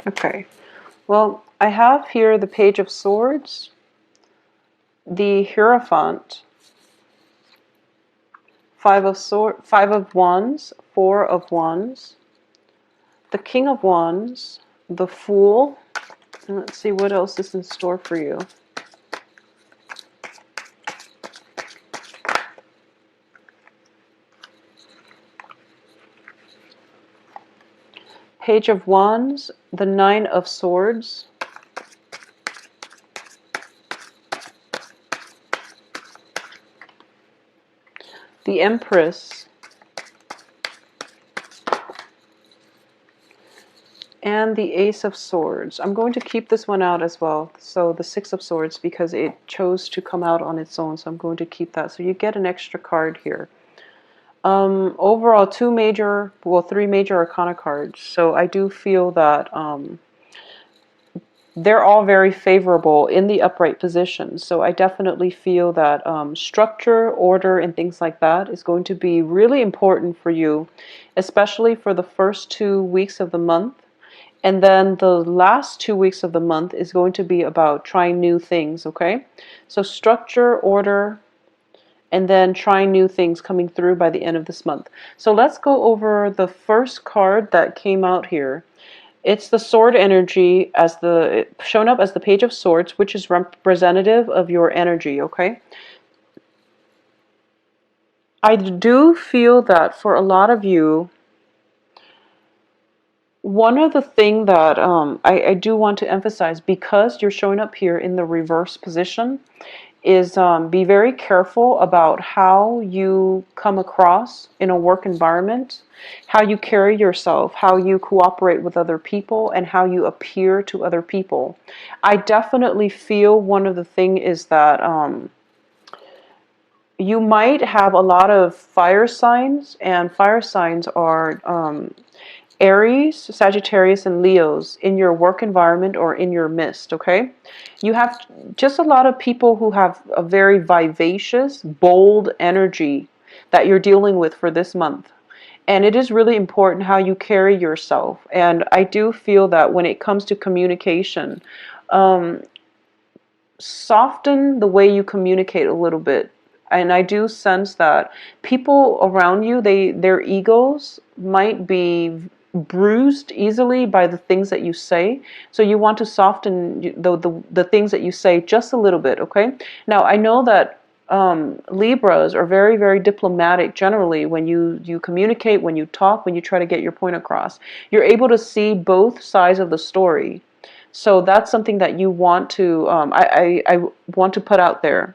Okay. Well, I have here the Page of Swords, the Hierophant, Five of Wands, Four of Wands, the King of Wands, the Fool, and let's see what else is in store for you. Page of Wands, the Nine of Swords, the Empress, and the Ace of Swords. I'm going to keep this one out as well. So the Six of Swords, because it chose to come out on its own. So I'm going to keep that. So you get an extra card here. Overall, three major Arcana cards. So I do feel that they're all very favorable in the upright position. So I definitely feel that structure, order, and things like that is going to be really important for you, especially for the first 2 weeks of the month. And then the last 2 weeks of the month is going to be about trying new things, okay? So structure, order, and then trying new things coming through by the end of this month. So let's go over the first card that came out here. It's the sword energy shown up as the Page of Swords, which is representative of your energy, okay? I do feel that for a lot of you, one of the things that I do want to emphasize, because you're showing up here in the reverse position, is be very careful about how you come across in a work environment, how you carry yourself, how you cooperate with other people, and how you appear to other people. I definitely feel one of the things is that you might have a lot of fire signs, and fire signs are Aries, Sagittarius, and Leos in your work environment or in your midst, okay? You have just a lot of people who have a very vivacious, bold energy that you're dealing with for this month. And it is really important how you carry yourself. And I do feel that when it comes to communication, soften the way you communicate a little bit. And I do sense that people around you, their egos might be bruised easily by the things that you say. So you want to soften the things that you say just a little bit, okay? Now, I know that Libras are very, very diplomatic generally when you communicate, when you talk, when you try to get your point across. You're able to see both sides of the story. So that's something that you want to, I want to put out there.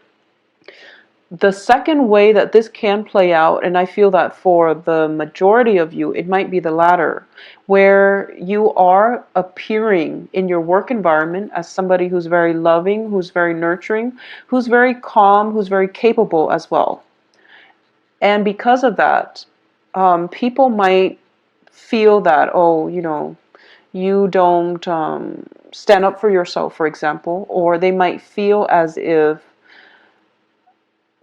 The second way that this can play out, and I feel that for the majority of you, it might be the latter, where you are appearing in your work environment as somebody who's very loving, who's very nurturing, who's very calm, who's very capable as well. And because of that, people might feel that, oh, you don't stand up for yourself, for example, or they might feel as if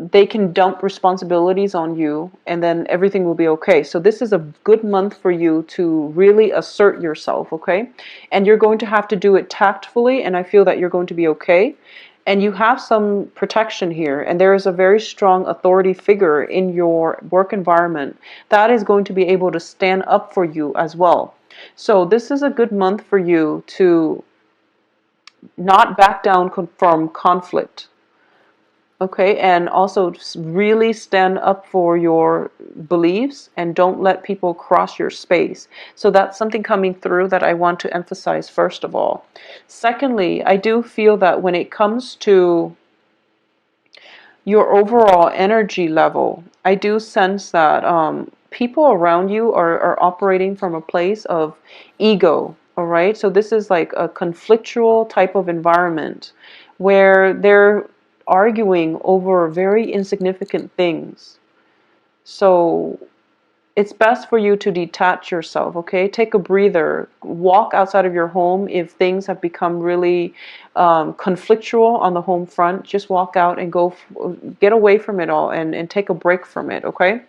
they can dump responsibilities on you and then everything will be okay. So this is a good month for you to really assert yourself, okay? And you're going to have to do it tactfully, and I feel that you're going to be okay. And you have some protection here, and there is a very strong authority figure in your work environment that is going to be able to stand up for you as well. So this is a good month for you to not back down from conflict. Okay, and also really stand up for your beliefs and don't let people cross your space. So that's something coming through that I want to emphasize first of all. Secondly, I do feel that when it comes to your overall energy level, I do sense that people around you are operating from a place of ego, all right? So this is like a conflictual type of environment where they're arguing over very insignificant things. So it's best for you to detach yourself, okay? Take a breather. Walk outside of your home if things have become really conflictual on the home front. Just walk out and get away from it all and take a break from it, okay?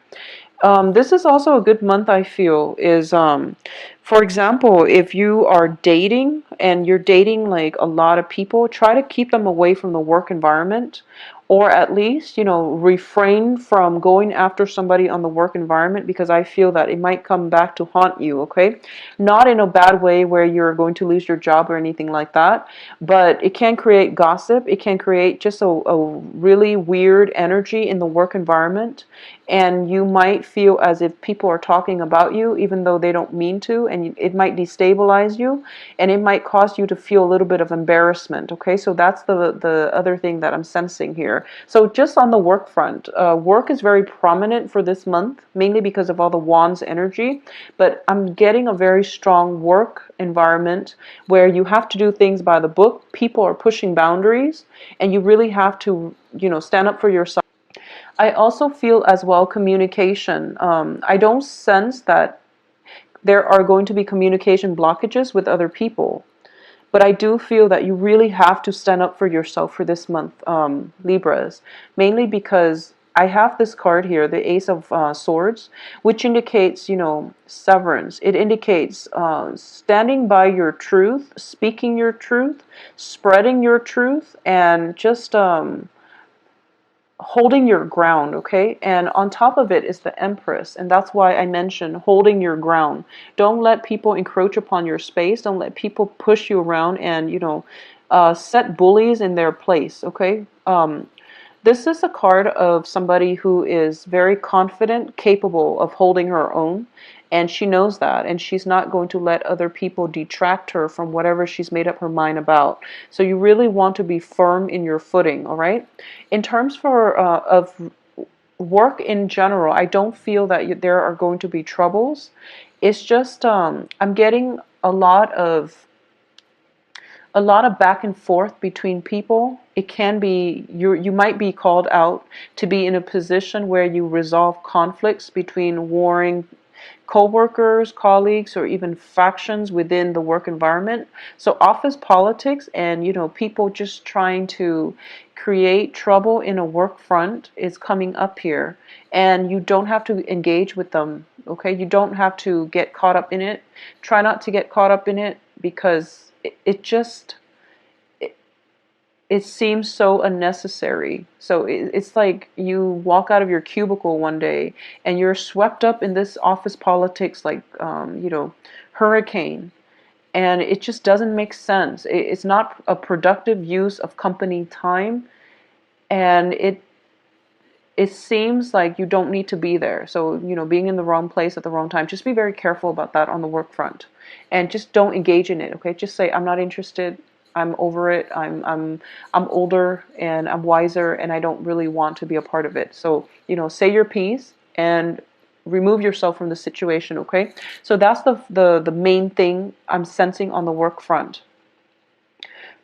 This is also a good month, I feel, is for example, if you are dating and you're dating like a lot of people, try to keep them away from the work environment, or at least, refrain from going after somebody on the work environment, because I feel that it might come back to haunt you, okay? Not in a bad way where you're going to lose your job or anything like that, but it can create gossip. It can create just a really weird energy in the work environment, and you might feel as if people are talking about you even though they don't mean to, and it might destabilize you, and it might cause you to feel a little bit of embarrassment. Okay, so that's the other thing that I'm sensing here. So just on the work front, work is very prominent for this month, mainly because of all the wands energy, but I'm getting a very strong work environment where you have to do things by the book. People are pushing boundaries, and you really have to, stand up for yourself. I also feel as well communication. I don't sense that there are going to be communication blockages with other people, but I do feel that you really have to stand up for yourself for this month, Libras, mainly because I have this card here, the Ace of Swords, which indicates, severance. It indicates standing by your truth, speaking your truth, spreading your truth, and just holding your ground, okay? And on top of it is the Empress, and that's why I mentioned holding your ground. Don't let people encroach upon your space. Don't let people push you around and, set bullies in their place, okay? This is a card of somebody who is very confident, capable of holding her own, and she knows that, and she's not going to let other people detract her from whatever she's made up her mind about. So you really want to be firm in your footing, all right? In terms of work in general, I don't feel that there are going to be troubles. It's just I'm getting a lot of back and forth between people. It can be you might be called out to be in a position where you resolve conflicts between warring co-workers, colleagues, or even factions within the work environment. So office politics and, people just trying to create trouble in a work front is coming up here. And you don't have to engage with them, okay? You don't have to get caught up in it. Try not to get caught up in it, because it just it seems so unnecessary. So it's like you walk out of your cubicle one day and you're swept up in this office politics like, hurricane. And it just doesn't make sense. It's not a productive use of company time. And it seems like you don't need to be there. So, being in the wrong place at the wrong time, just be very careful about that on the work front. And just don't engage in it, okay? Just say, I'm not interested. I'm over it. I'm older and I'm wiser and I don't really want to be a part of it. So, say your piece and remove yourself from the situation, okay? So that's the main thing I'm sensing on the work front.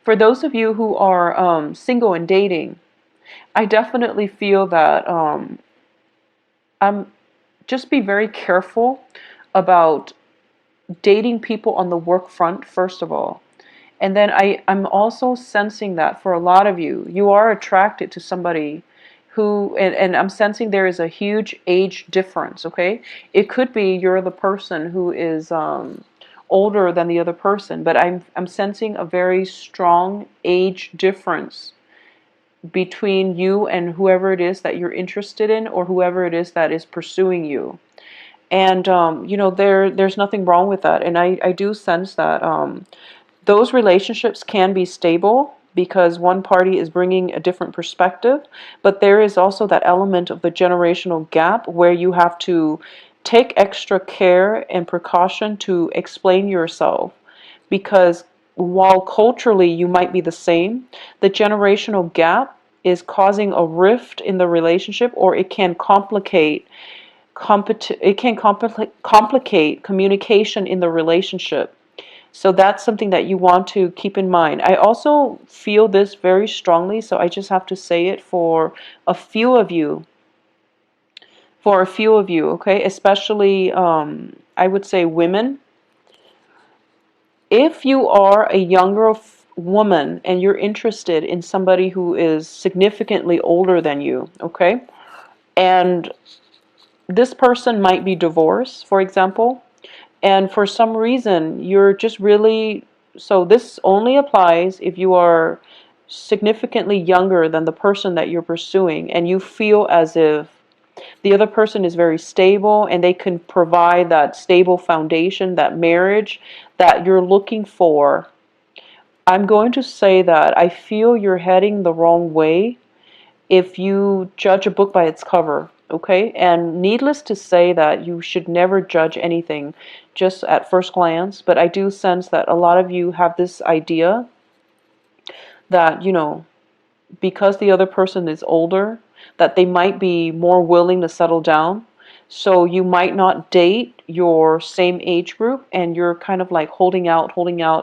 For those of you who are single and dating, I definitely feel that I'm just be very careful about dating people on the work front, first of all. And then I'm also sensing that for a lot of you, you are attracted to somebody who, and I'm sensing there is a huge age difference, okay? It could be you're the person who is older than the other person, but I'm sensing a very strong age difference between you and whoever it is that you're interested in, or whoever it is that is pursuing you. And there's nothing wrong with that. And I do sense that those relationships can be stable because one party is bringing a different perspective, but there is also that element of the generational gap where you have to take extra care and precaution to explain yourself, because while culturally you might be the same, the generational gap is causing a rift in the relationship, or it can complicate communication in the relationship. So that's something that you want to keep in mind. I also feel this very strongly, so I just have to say it for a few of you. Okay? Especially, I would say women. If you are a younger woman and you're interested in somebody who is significantly older than you, okay? And this person might be divorced, for example, and for some reason you're just really, so this only applies if you are significantly younger than the person that you're pursuing, and you feel as if the other person is very stable and they can provide that stable foundation, that marriage that you're looking for. I'm going to say that I feel you're heading the wrong way if you judge a book by its cover, okay? And needless to say that you should never judge anything just at first glance, but I do sense that a lot of you have this idea that, because the other person is older, that they might be more willing to settle down. So you might not date your same age group, and you're kind of like holding out,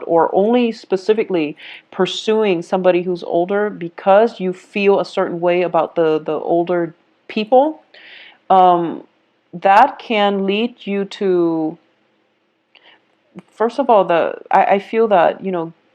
or only specifically pursuing somebody who's older because you feel a certain way about the older people. Um, that can lead you to, first of all, I feel that,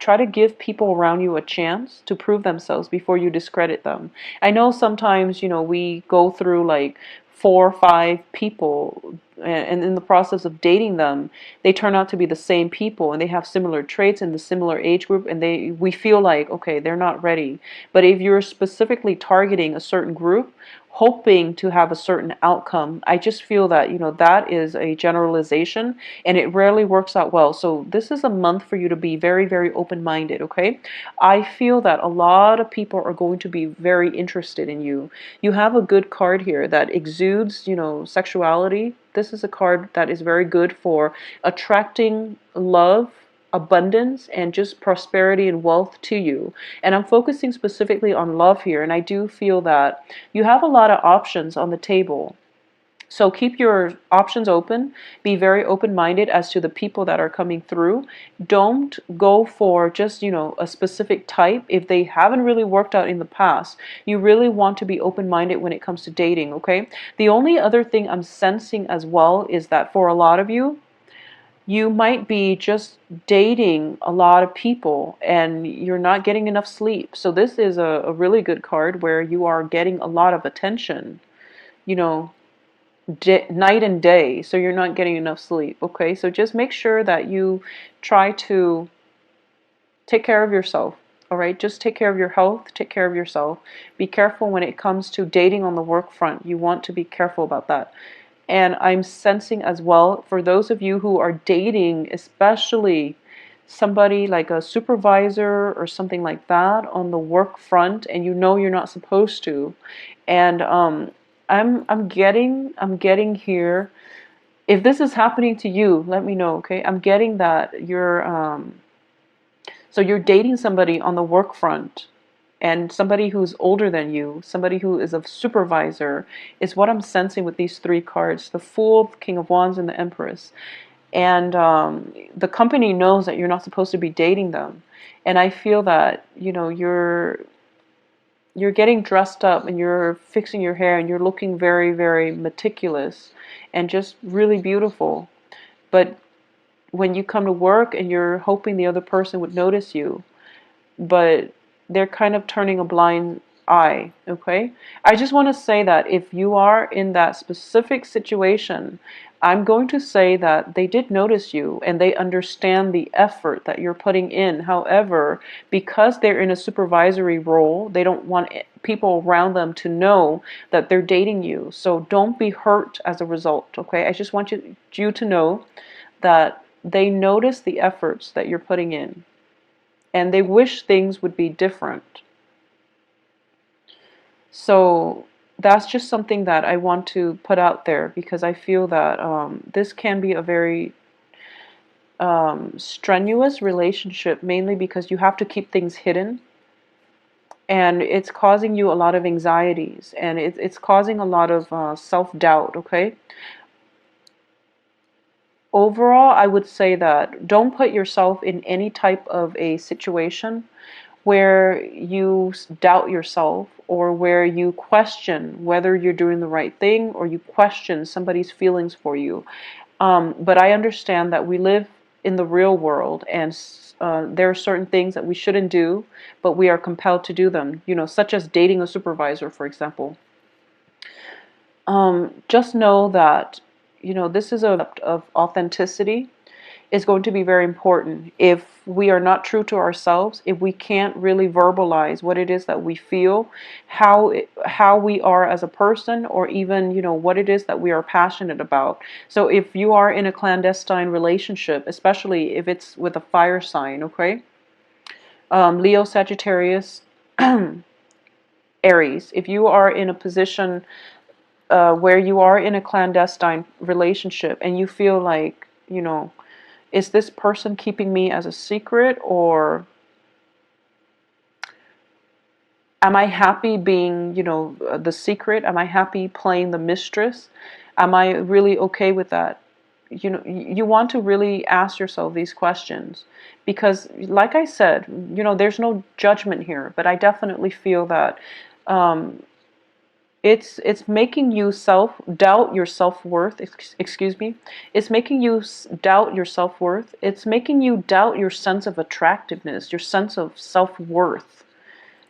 try to give people around you a chance to prove themselves before you discredit them. I know sometimes, we go through like 4 or 5 people, and in the process of dating them, they turn out to be the same people and they have similar traits in the similar age group, and we feel like, okay, they're not ready. But if you're specifically targeting a certain group, hoping to have a certain outcome, I just feel that, that is a generalization and it rarely works out well. So this is a month for you to be very, very open-minded, okay? I feel that a lot of people are going to be very interested in you. You have a good card here that exudes, sexuality. This is a card that is very good for attracting love, abundance, and just prosperity and wealth to you. And I'm focusing specifically on love here, and I do feel that you have a lot of options on the table. So keep your options open. Be very open-minded as to the people that are coming through. Don't go for just, a specific type if they haven't really worked out in the past. You really want to be open-minded when it comes to dating, okay? The only other thing I'm sensing as well is that for a lot of you, you might be just dating a lot of people and you're not getting enough sleep. So this is a really good card where you are getting a lot of attention, you know, night and day. So you're not getting enough sleep. Okay. So just make sure that you try to take care of yourself. All right. Just take care of your health. Take care of yourself. Be careful when it comes to dating on the work front. You want to be careful about that. And I'm sensing as well, for those of you who are dating, especially somebody like a supervisor or something like that on the work front, and you're not supposed to. And I'm getting here. If this is happening to you, let me know, okay? I'm getting that you're dating somebody on the work front, and somebody who's older than you, somebody who is a supervisor, is what I'm sensing with these 3 cards: the Fool, the King of Wands, and the Empress. And the company knows that you're not supposed to be dating them. And I feel that, you're getting dressed up and you're fixing your hair and you're looking very, very meticulous and just really beautiful. But when you come to work and you're hoping the other person would notice you, but they're kind of turning a blind eye, okay? I just want to say that if you are in that specific situation, I'm going to say that they did notice you and they understand the effort that you're putting in. However, because they're in a supervisory role, they don't want people around them to know that they're dating you. So don't be hurt as a result, okay? I just want you to know that they notice the efforts that you're putting in, and they wish things would be different. So that's just something that I want to put out there, because I feel that this can be a very strenuous relationship, mainly because you have to keep things hidden, and it's causing you a lot of anxieties, and it's causing a lot of self-doubt, okay? Overall, I would say that don't put yourself in any type of a situation where you doubt yourself, or where you question whether you're doing the right thing, or you question somebody's feelings for you. But I understand that we live in the real world, and there are certain things that we shouldn't do, but we are compelled to do them, such as dating a supervisor, for example. Just know that, this is a of authenticity is going to be very important. If we are not true to ourselves, if we can't really verbalize what it is that we feel, how we are as a person, or even, what it is that we are passionate about. So if you are in a clandestine relationship, especially if it's with a fire sign, okay? Leo, Sagittarius, Aries, if you are in a position where you are in a clandestine relationship and you feel like, is this person keeping me as a secret, or am I happy being, the secret? Am I happy playing the mistress? Am I really okay with that? You want to really ask yourself these questions, because like I said, there's no judgment here, but I definitely feel that um, it's making you doubt your self-worth. Excuse me. It's making you doubt your self-worth. It's making you doubt your sense of attractiveness, your sense of self-worth.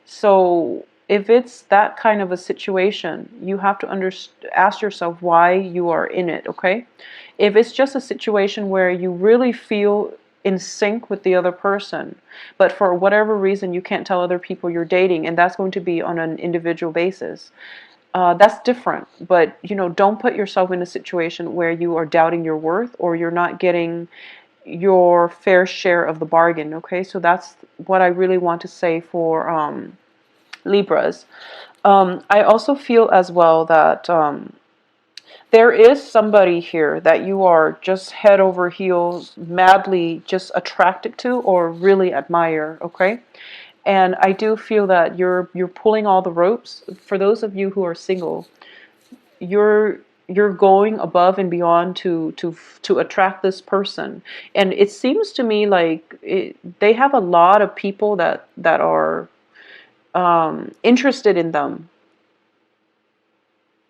So if it's that kind of a situation, you have to ask yourself why you are in it, okay? If it's just a situation where you really feel in sync with the other person, but for whatever reason you can't tell other people you're dating, and that's going to be on an individual basis, that's different. But, don't put yourself in a situation where you are doubting your worth, or you're not getting your fair share of the bargain, okay? So that's what I really want to say for Libras. I also feel as well that there is somebody here that you are just head over heels, madly just attracted to or really admire, okay? And I do feel that you're pulling all the ropes. For those of you who are single, you're going above and beyond to attract this person. And it seems to me like they have a lot of people that are interested in them.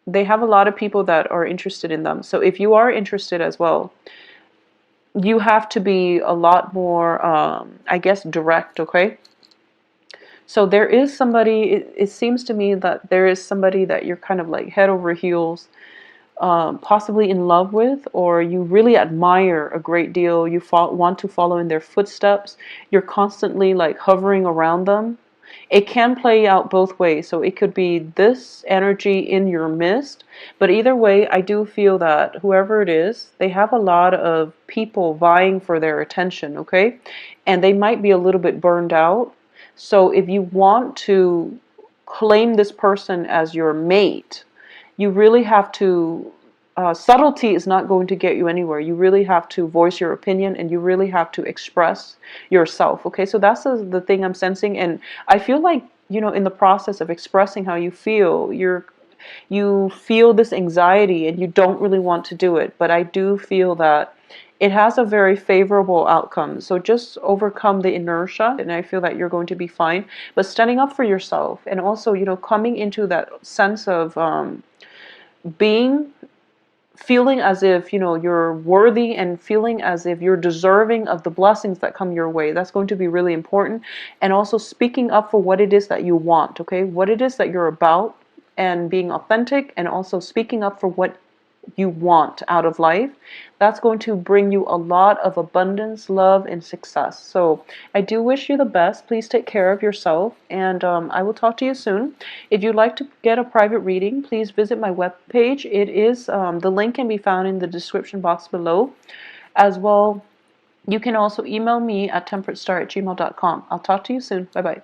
They have a lot of people that are interested in them. So if you are interested as well, you have to be a lot more, I guess, direct, okay? So there is somebody, it seems to me that there is somebody that you're kind of like head over heels, possibly in love with, or you really admire a great deal. You want to follow in their footsteps. You're constantly like hovering around them. It can play out both ways. So it could be this energy in your midst, but either way, I do feel that whoever it is, they have a lot of people vying for their attention, okay? And they might be a little bit burned out. So if you want to claim this person as your mate, you really have to, subtlety is not going to get you anywhere. You really have to voice your opinion, and you really have to express yourself. Okay, so that's the thing I'm sensing. And I feel like, in the process of expressing how you feel, you feel this anxiety and you don't really want to do it. But I do feel that it has a very favorable outcome. So just overcome the inertia, and I feel that you're going to be fine. But standing up for yourself, and also, coming into that sense of being feeling as if you're worthy, and feeling as if you're deserving of the blessings that come your way. That's going to be really important. And also speaking up for what it is that you want, okay? What it is that you're about, and being authentic, and also speaking up for what you want out of life. That's going to bring you a lot of abundance, love, and success. So I do wish you the best. Please take care of yourself, and I will talk to you soon. If you'd like to get a private reading, please visit my webpage. It is the link can be found in the description box below. As well, you can also email me at temperatestar@gmail.com. I'll talk to you soon. Bye bye.